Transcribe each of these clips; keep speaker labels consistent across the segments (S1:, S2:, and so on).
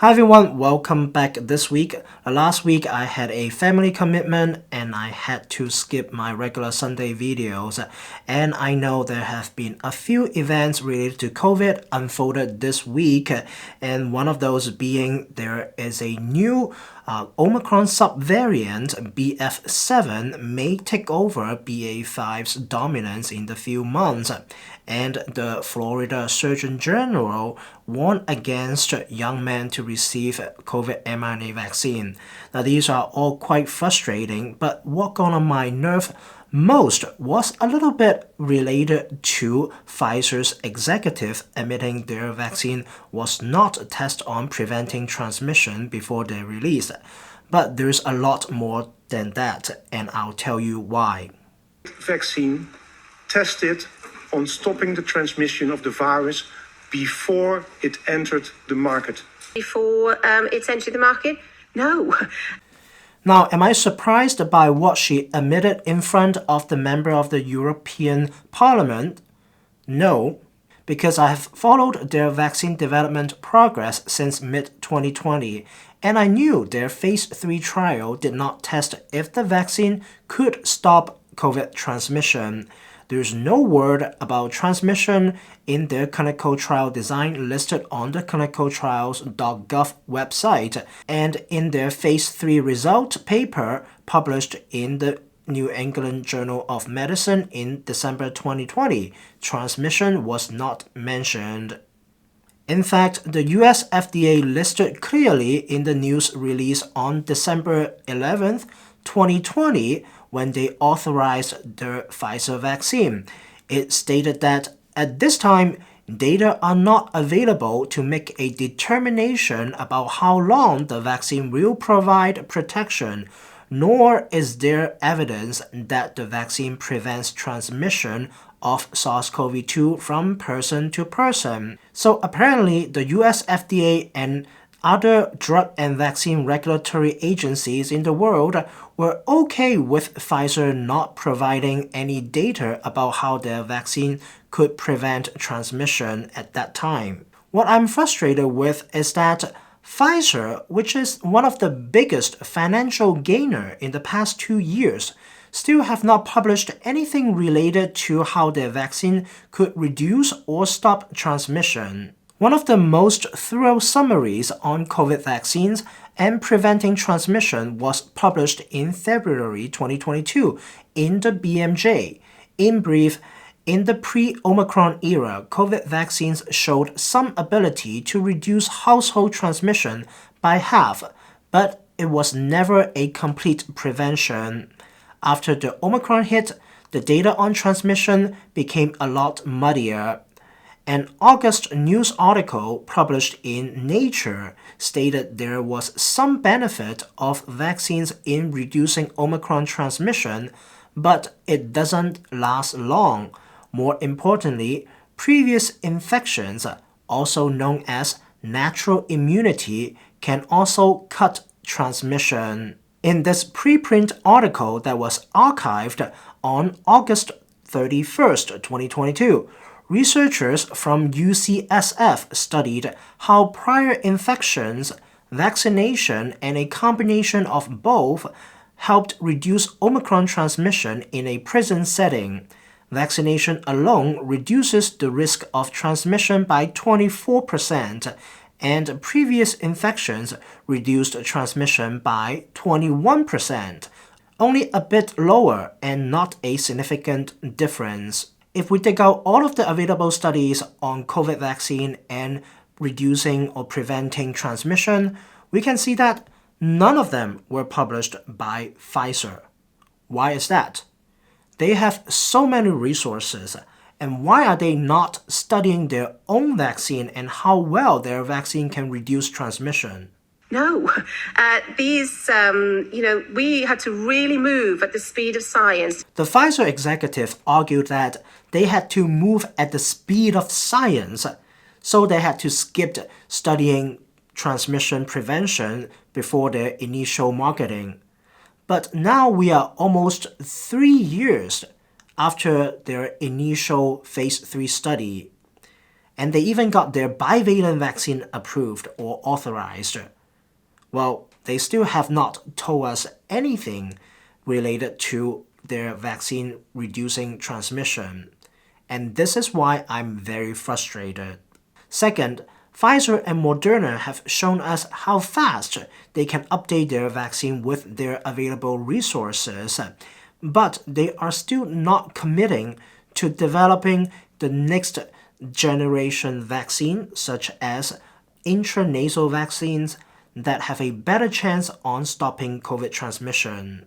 S1: Hi everyone, welcome back this week. Last week I had a family commitment and I had to skip my regular Sunday videos. And I know there have been a few events related to COVID unfolded this week. And one of those being there is a new Omicron subvariant BF7 may take over BA5's dominance in the few months. And the Florida Surgeon General warned against young men to receive COVID mRNA vaccine. Now these are all quite frustrating, but what got on my nerve most was a little bit related to Pfizer's executive admitting their vaccine was not tested on preventing transmission before their release. But there's a lot more than that, and I'll tell you why.
S2: Vaccine tested on stopping the transmission of the virus before it entered the market.
S3: Before it's entered the market? No.
S1: Now, am I surprised by what she admitted in front of the member of the European Parliament? No, because I have followed their vaccine development progress since mid-2020, and I knew their phase 3 trial did not test if the vaccine could stop COVID transmission. There's no word about transmission in their clinical trial design listed on the clinicaltrials.gov website, and in their phase 3 result paper published in the New England Journal of Medicine in December 2020, transmission was not mentioned. In fact, the US FDA listed clearly in the news release on December 11th, 2020, when they authorized the Pfizer vaccine. It stated that at this time, data are not available to make a determination about how long the vaccine will provide protection, nor is there evidence that the vaccine prevents transmission of SARS-CoV-2 from person to person. So apparently, the US FDA and other drug and vaccine regulatory agencies in the world were okay with Pfizer not providing any data about how their vaccine could prevent transmission at that time. What I'm frustrated with is that Pfizer, which is one of the biggest financial gainer in the past 2 years, still have not published anything related to how their vaccine could reduce or stop transmission. One of the most thorough summaries on COVID vaccines and preventing transmission was published in February 2022 in the BMJ. In brief, in the pre-Omicron era, COVID vaccines showed some ability to reduce household transmission by half, but it was never a complete prevention. After the Omicron hit, the data on transmission became a lot muddier. An August news article published in Nature stated there was some benefit of vaccines in reducing Omicron transmission, but it doesn't last long. More importantly, previous infections, also known as natural immunity, can also cut transmission. In this preprint article that was archived on August 31st, 2022, researchers from UCSF studied how prior infections, vaccination, and a combination of both helped reduce Omicron transmission in a prison setting. Vaccination alone reduces the risk of transmission by 24%, and previous infections reduced transmission by 21%, only a bit lower and not a significant difference. If we take out all of the available studies on COVID vaccine and reducing or preventing transmission, we can see that none of them were published by Pfizer. Why is that? They have so many resources, and why are they not studying their own vaccine and how well their vaccine can reduce transmission?
S3: No. We had to really move at the speed of science.
S1: The Pfizer executive argued that they had to move at the speed of science, so they had to skip studying transmission prevention before their initial marketing. But now we are almost 3 years after their initial phase 3 study, and they even got their bivalent vaccine approved or authorized. Well, they still have not told us anything related to their vaccine reducing transmission. And this is why I'm very frustrated. Second, Pfizer and Moderna have shown us how fast they can update their vaccine with their available resources, but they are still not committing to developing the next generation vaccine, such as intranasal vaccines that have a better chance on stopping COVID transmission.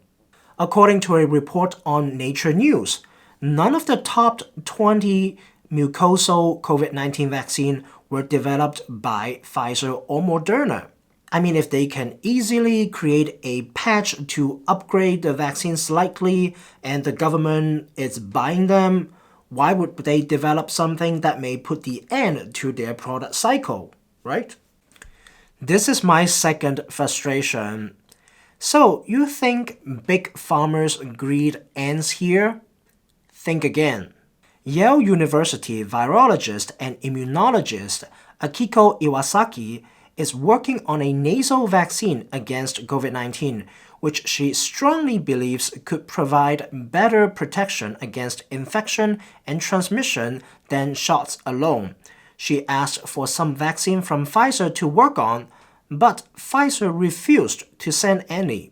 S1: According to a report on Nature News, none of the top 20 mucosal COVID-19 vaccine were developed by Pfizer or Moderna. I mean, if they can easily create a patch to upgrade the vaccine slightly and the government is buying them, why would they develop something that may put the end to their product cycle, right? This is my second frustration. So, you think Big Pharma's greed ends here? Think again. Yale University virologist and immunologist Akiko Iwasaki is working on a nasal vaccine against COVID-19, which she strongly believes could provide better protection against infection and transmission than shots alone. She asked for some vaccine from Pfizer to work on, but Pfizer refused to send any.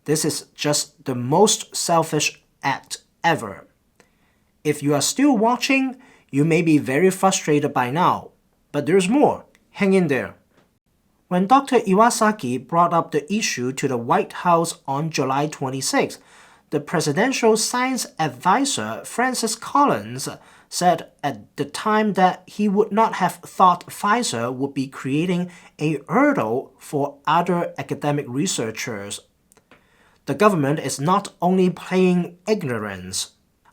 S1: This is just the most selfish act ever. If you are still watching, you may be very frustrated by now, but there's more. Hang in there. When Dr. Iwasaki brought up the issue to the White House on July 26, the presidential science advisor Francis Collins said at the time that he would not have thought Pfizer would be creating a hurdle for other academic researchers. The government is not only playing ignorance.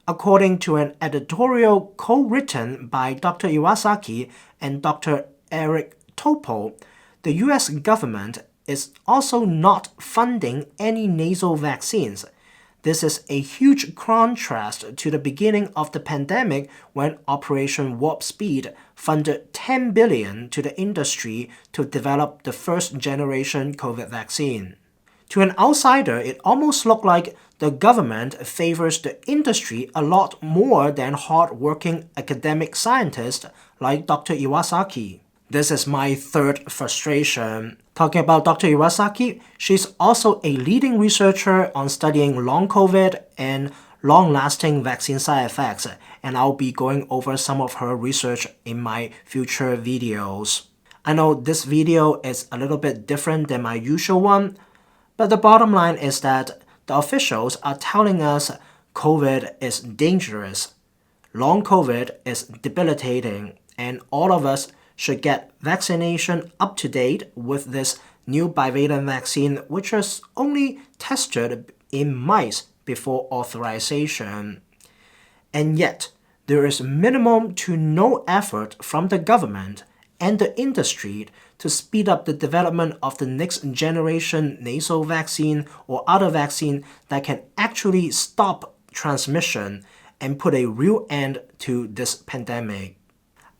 S1: According to an editorial co-written by Dr. Iwasaki and Dr. Eric Topol, the US government is also not funding any nasal vaccines. This is a huge contrast to the beginning of the pandemic when Operation Warp Speed funded $10 billion to the industry to develop the first generation COVID vaccine. To an outsider, it almost looked like the government favors the industry a lot more than hard-working academic scientists like Dr. Iwasaki. This is my third frustration. Talking about Dr. Iwasaki, she's also a leading researcher on studying long COVID and long-lasting vaccine side effects, and I'll be going over some of her research in my future videos. I know this video is a little bit different than my usual one, but the bottom line is that the officials are telling us COVID is dangerous, long COVID is debilitating, and all of us should get vaccination up to date with this new bivalent vaccine, which was only tested in mice before authorization. And yet, there is minimum to no effort from the government and the industry to speed up the development of the next generation nasal vaccine or other vaccine that can actually stop transmission and put a real end to this pandemic.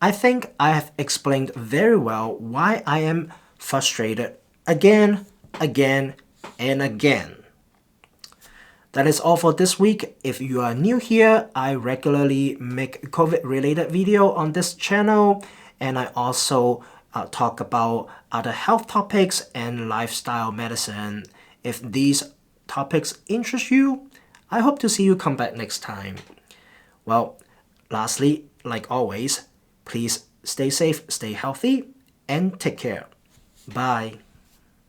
S1: I think I have explained very well why I am frustrated again, and again. That is all for this week. If you are new here, I regularly make COVID-related video on this channel, and I also talk about other health topics and lifestyle medicine. If these topics interest you, I hope to see you come back next time. Well, lastly, like always, please stay safe, stay healthy, and take care. Bye.